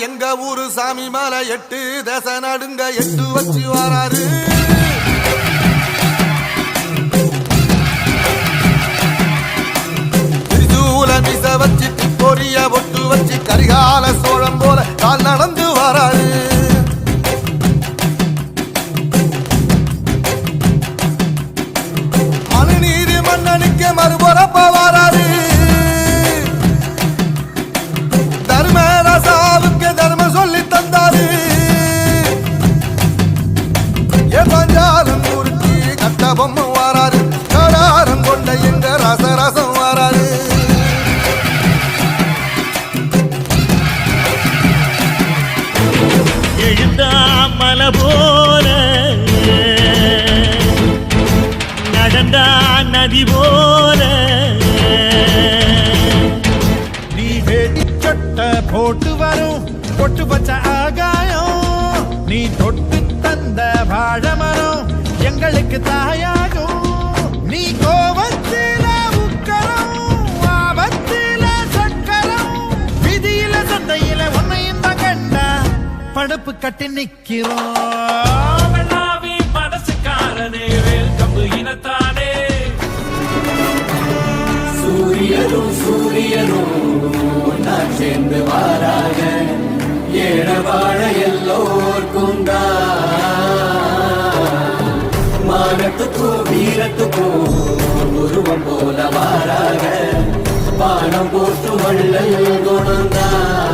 எங்க ஊரு சாமி மலை 8 தேச நடுங்க 8 வச்சு வராரு. திருச்சூல மிச வச்சு பொரிய பொட்டு வச்சு கரிகால சோழம் போல கால் நடந்து வராரு. மனுநீதி மன்னனுக்கு மறுபுறப்ப வராரு. தர்மராசாவுக்கு தர்மம் சொல்லி தந்தாரு. பஞ்சாலம் மூர்த்தி கட்டபொம்மை வராரு. கடாரம் கொண்ட எங்க ரசரசம் வராரு. எழுந்தாமல போல நடந்தா நதி போல நீ வேடி சொட்ட போட்டு வரும் பொட்டு பச்ச ஆகாயம். நீ தொட்டு தந்த வாழமரம் எங்களுக்கு தாயாகும். நீ கோபத்தில உக்கரம் ஆபத்தில சக்கரம் விதியில சந்தையில உன்னையும் தான் கண்டா படுப்பு கட்டி நிக்கிறோம். மனசுக்காரனே வேல் கம்பு இனத்தானே சூரியனும் நான் சேர்ந்து வாராக ஏழ வாழ எல்லோர்க்கும் மானத்துக்கும் வீரத்துக்கும் உருவம் போல வாராக பானம் போட்டு வள்ளல் குணந்தான்.